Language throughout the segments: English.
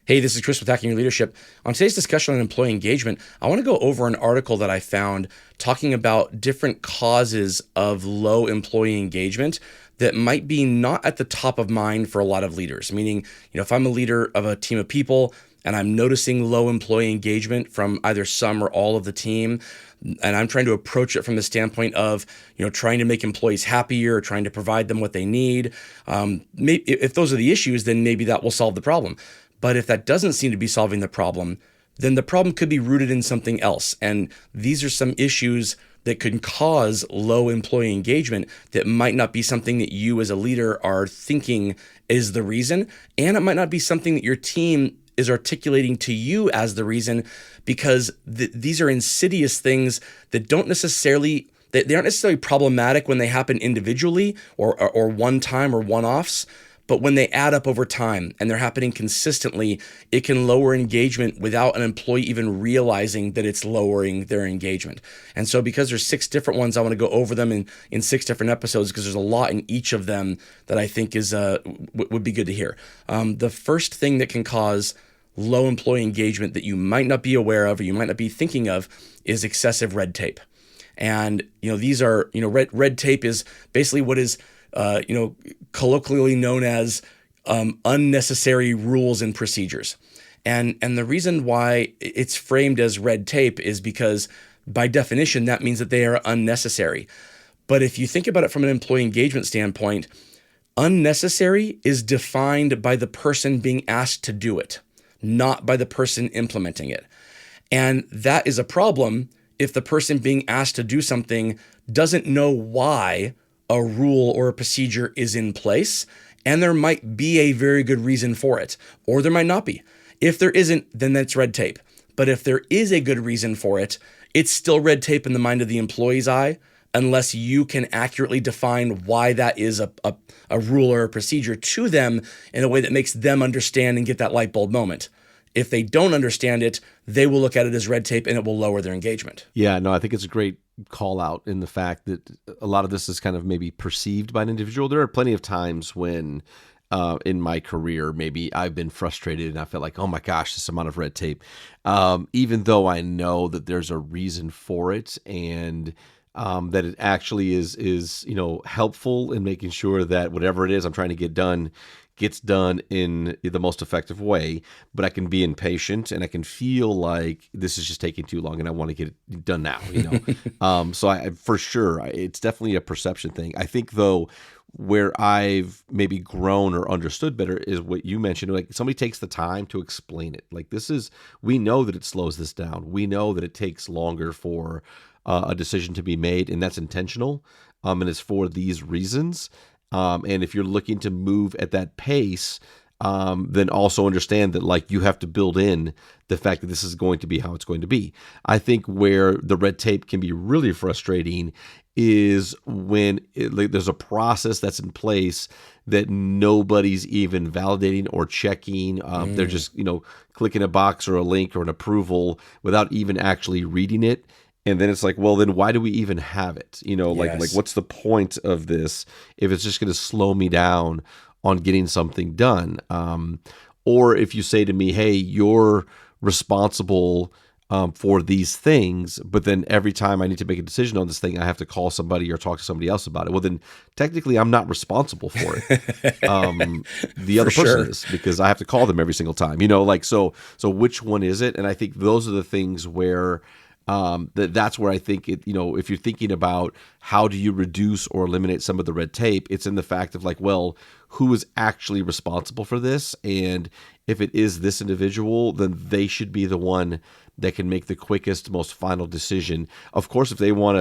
Hey, this is Chris with Hacking Your Leadership. On today's discussion on employee engagement, I want to go over an article that I found talking about different causes of low employee engagement that might be not at the top of mind for a lot of leaders. Meaning, if I'm a leader of a team of people and I'm noticing low employee engagement from either some or all of the team, and I'm trying to approach it from the standpoint of, trying to make employees happier, trying to provide them what they need. If those are the issues, then maybe that will solve the problem. But if that doesn't seem to be solving the problem, then the problem could be rooted in something else. And these are some issues that could cause low employee engagement that might not be something that you as a leader are thinking is the reason. And it might not be something that your team is articulating to you as the reason, because these are insidious things that they aren't necessarily problematic when they happen individually or one time or one-offs. But when they add up over time and they're happening consistently, it can lower engagement without an employee even realizing that it's lowering their engagement. And so because there's 6 different ones, I want to go over them in 6 different episodes because there's a lot in each of them that I think is would be good to hear. The first thing that can cause low employee engagement that you might not be aware of or you might not be thinking of is excessive red tape. And these are red tape is basically what is colloquially known as unnecessary rules and procedures. And the reason why it's framed as red tape is because by definition, that means that they are unnecessary. But if you think about it from an employee engagement standpoint, unnecessary is defined by the person being asked to do it, not by the person implementing it. And that is a problem if the person being asked to do something doesn't know why a rule or a procedure is in place, and there might be a very good reason for it, or there might not be. If there isn't, then that's red tape. But if there is a good reason for it, it's still red tape in the mind of the employee's eye, unless you can accurately define why that is a rule or a procedure to them in a way that makes them understand and get that light bulb moment. If they don't understand it, they will look at it as red tape and it will lower their engagement. Yeah, no, I think it's a great call out in the fact that a lot of this is kind of maybe perceived by an individual. There are plenty of times when in my career, maybe I've been frustrated and I felt like, oh my gosh, this amount of red tape, even though I know that there's a reason for it and that it actually is helpful in making sure that whatever it is I'm trying to get done gets done in the most effective way, but I can be impatient and I can feel like this is just taking too long and I want to get it done now, So for sure, it's definitely a perception thing. I think though, where I've maybe grown or understood better is what you mentioned, like somebody takes the time to explain it. Like we know that it slows this down. We know that it takes longer for a decision to be made, and that's intentional. And it's for these reasons. And if you're looking to move at that pace, then also understand that like you have to build in the fact that this is going to be how it's going to be. I think where the red tape can be really frustrating is when there's a process that's in place that nobody's even validating or checking. They're just clicking a box or a link or an approval without even actually reading it. And then it's like, well, then why do we even have it? Like what's the point of this if it's just going to slow me down on getting something done? Or if you say to me, hey, you're responsible for these things, but then every time I need to make a decision on this thing, I have to call somebody or talk to somebody else about it. Well, then technically I'm not responsible for it. The other person is, because I have to call them every single time, so which one is it? And I think those are the things where that's where I think it, if you're thinking about how do you reduce or eliminate some of the red tape, it's in the fact of like, well, who is actually responsible for this? And if it is this individual, then they should be the one that can make the quickest, most final decision. Of course, if they want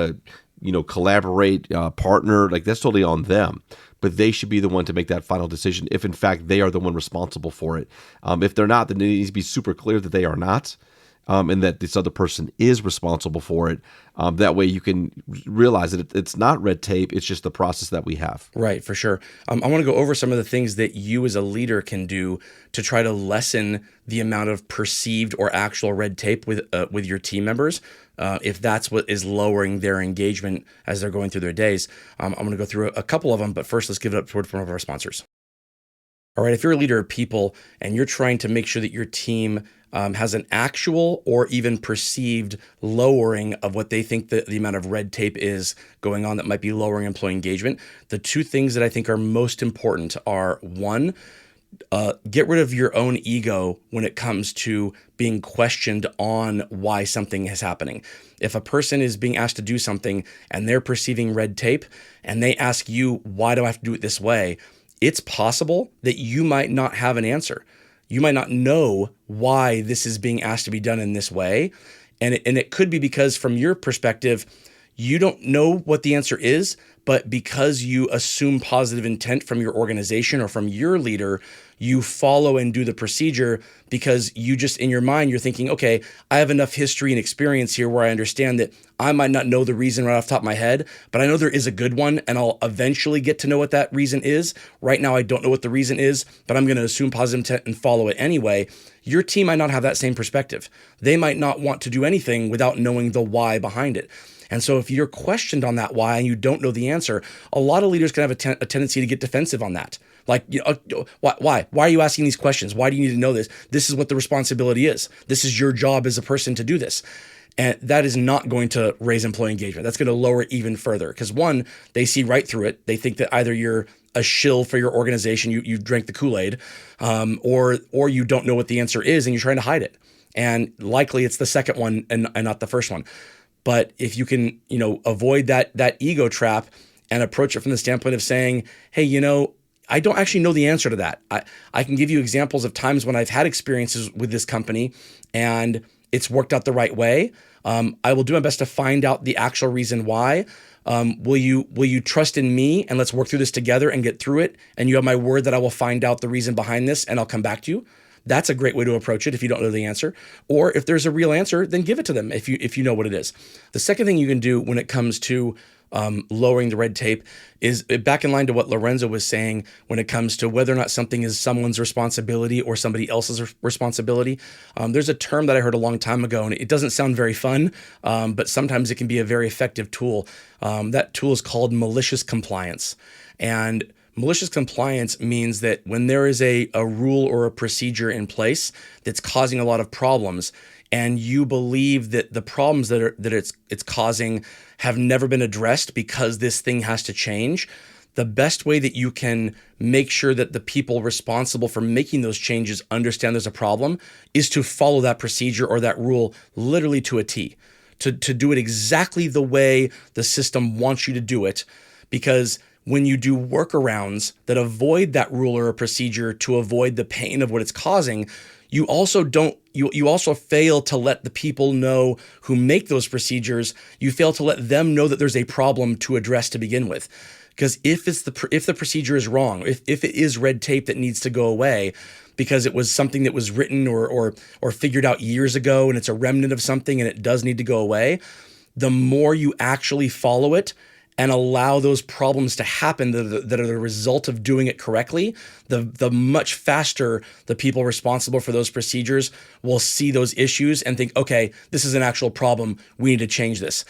to, collaborate, partner, like that's totally on them. But they should be the one to make that final decision if, in fact, they are the one responsible for it. If they're not, then it needs to be super clear that they are not. And that this other person is responsible for it. That way you can realize that it's not red tape, it's just the process that we have. Right, for sure. I want to go over some of the things that you as a leader can do to try to lessen the amount of perceived or actual red tape with your team members, if that's what is lowering their engagement as they're going through their days. I'm going to go through a couple of them, but first let's give it up toward one of our sponsors. All right, if you're a leader of people and you're trying to make sure that your team has an actual or even perceived lowering of what they think the amount of red tape is going on that might be lowering employee engagement, the two things that I think are most important are one, get rid of your own ego when it comes to being questioned on why something is happening. If a person is being asked to do something and they're perceiving red tape and they ask you, why do I have to do it this way? It's possible that you might not have an answer. You might not know why this is being asked to be done in this way. And it could be because from your perspective, you don't know what the answer is, but because you assume positive intent from your organization or from your leader, you follow and do the procedure because you just, in your mind, you're thinking, okay, I have enough history and experience here where I understand that I might not know the reason right off the top of my head, but I know there is a good one and I'll eventually get to know what that reason is. Right now, I don't know what the reason is, but I'm going to assume positive intent and follow it anyway. Your team might not have that same perspective. They might not want to do anything without knowing the why behind it. And so if you're questioned on that why and you don't know the answer, a lot of leaders can have a tendency to get defensive on that. Like, why? Why are you asking these questions? Why do you need to know this? This is what the responsibility is. This is your job as a person to do this. And that is not going to raise employee engagement. That's going to lower it even further. Because one, they see right through it. They think that either you're a shill for your organization, you drank the Kool-Aid, or you don't know what the answer is and you're trying to hide it. And likely it's the second one and not the first one. But if you can, avoid that ego trap and approach it from the standpoint of saying, hey, I don't actually know the answer to that. I can give you examples of times when I've had experiences with this company and it's worked out the right way. I will do my best to find out the actual reason why. Will you trust in me and let's work through this together and get through it? And you have my word that I will find out the reason behind this and I'll come back to you. That's a great way to approach it if you don't know the answer. Or if there's a real answer, then give it to them if you know what it is. The second thing you can do when it comes to lowering the red tape is back in line to what Lorenzo was saying when it comes to whether or not something is someone's responsibility or somebody else's responsibility. There's a term that I heard a long time ago, and it doesn't sound very fun, but sometimes it can be a very effective tool. That tool is called malicious compliance. And malicious compliance means that when there is a rule or a procedure in place that's causing a lot of problems, and you believe that the problems that it's causing have never been addressed because this thing has to change, the best way that you can make sure that the people responsible for making those changes understand there's a problem is to follow that procedure or that rule literally to a T, to do it exactly the way the system wants you to do it. Because when you do workarounds that avoid that rule or a procedure to avoid the pain of what it's causing, you also fail to let the people know who make those procedures. You fail to let them know that there's a problem to address to begin with. Because if the procedure is wrong, if it is red tape that needs to go away because it was something that was written or figured out years ago and it's a remnant of something and it does need to go away, the more you actually follow it and allow those problems to happen that are the result of doing it correctly, the much faster the people responsible for those procedures will see those issues and think, okay, this is an actual problem. We need to change this.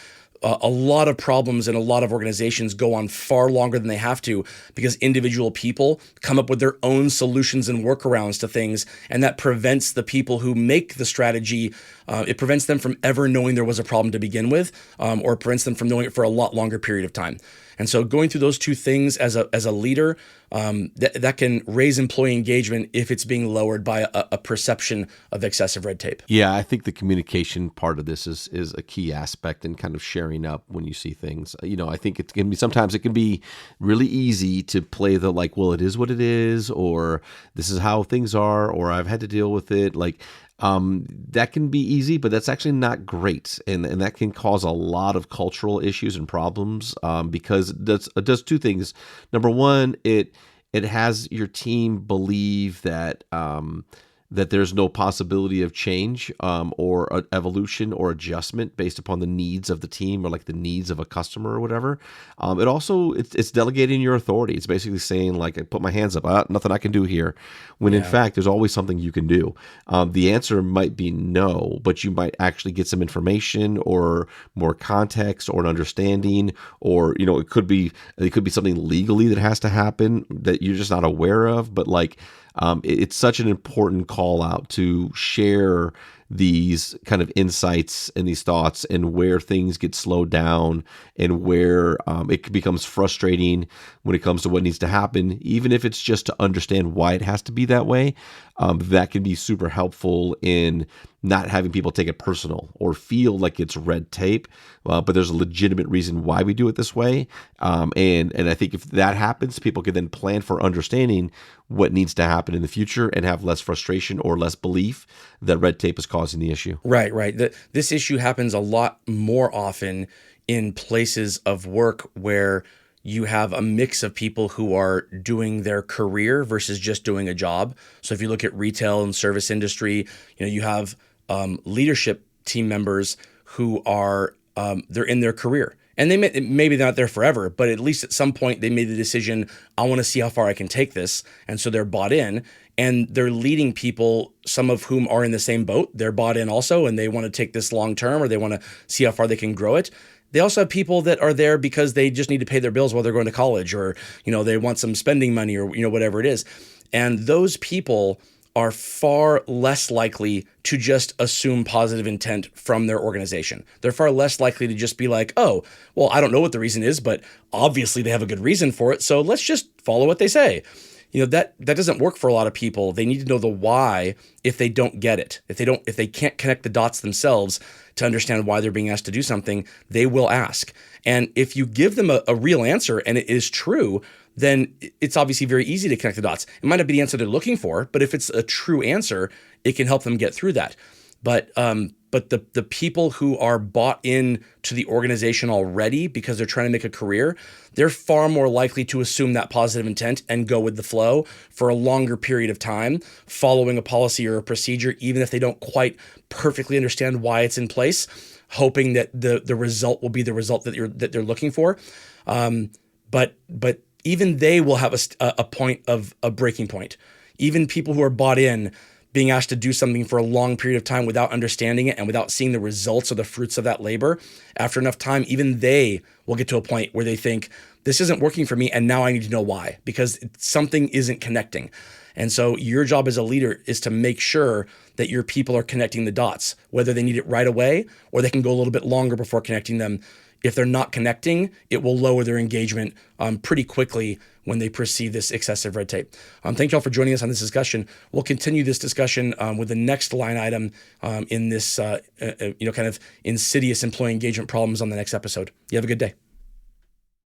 A lot of problems in a lot of organizations go on far longer than they have to because individual people come up with their own solutions and workarounds to things, and that prevents the people who make the strategy. It prevents them from ever knowing there was a problem to begin with, or prevents them from knowing it for a lot longer period of time. And so going through those two things as a leader, that can raise employee engagement if it's being lowered by a perception of excessive red tape. Yeah, I think the communication part of this is a key aspect in kind of sharing up when you see things. I think sometimes it can be really easy to play the like, well, it is what it is, or this is how things are, or I've had to deal with it. That can be easy, but that's actually not great. And that can cause a lot of cultural issues and problems because it does two things. Number one, it has your team believe that that there's no possibility of change or evolution or adjustment based upon the needs of the team or like the needs of a customer or whatever. It's delegating your authority. It's basically saying like, I put my hands up, nothing I can do here, when in fact there's always something you can do. The answer might be no, but you might actually get some information or more context or an understanding, or it could be something legally that has to happen that you're just not aware of. But like, it's such an important call out to share these kind of insights and these thoughts and where things get slowed down and where it becomes frustrating when it comes to what needs to happen, even if it's just to understand why it has to be that way. That can be super helpful in not having people take it personal or feel like it's red tape, but there's a legitimate reason why we do it this way. And I think if that happens, people can then plan for understanding what needs to happen in the future and have less frustration or less belief that red tape is causing the issue. Right. This issue happens a lot more often in places of work where you have a mix of people who are doing their career versus just doing a job. So if you look at retail and service industry, you have leadership team members who are they're in their career, and maybe they're not there forever, but at least at some point they made the decision, I want to see how far I can take this, and so they're bought in, and they're leading people, some of whom are in the same boat. They're bought in also, and they want to take this long term, or they want to see how far they can grow it. They also have people that are there because they just need to pay their bills while they're going to college, or they want some spending money, or whatever it is. And those people are far less likely to just assume positive intent from their organization. They're far less likely to just be like, oh, well, I don't know what the reason is, but obviously they have a good reason for it, so let's just follow what they say. That doesn't work for a lot of people. They need to know the why if they don't get it. If they can't connect the dots themselves to understand why they're being asked to do something, they will ask. And if you give them a real answer and it is true, then it's obviously very easy to connect the dots. It might not be the answer they're looking for, but if it's a true answer, it can help them get through that. But the people who are bought in to the organization already because they're trying to make a career, they're far more likely to assume that positive intent and go with the flow for a longer period of time, following a policy or a procedure, even if they don't quite perfectly understand why it's in place, hoping that the result will be the result that they're looking for. But even they will have a point of a breaking point. Even people who are bought in, being asked to do something for a long period of time without understanding it and without seeing the results or the fruits of that labor, after enough time, even they will get to a point where they think, this isn't working for me, and now I need to know why, because something isn't connecting. And so your job as a leader is to make sure that your people are connecting the dots, whether they need it right away or they can go a little bit longer before connecting them. If they're not connecting, it will lower their engagement pretty quickly when they perceive this excessive red tape. Thank you all for joining us on this discussion. We'll continue this discussion with the next line item in this kind of insidious employee engagement problems on the next episode. You have a good day.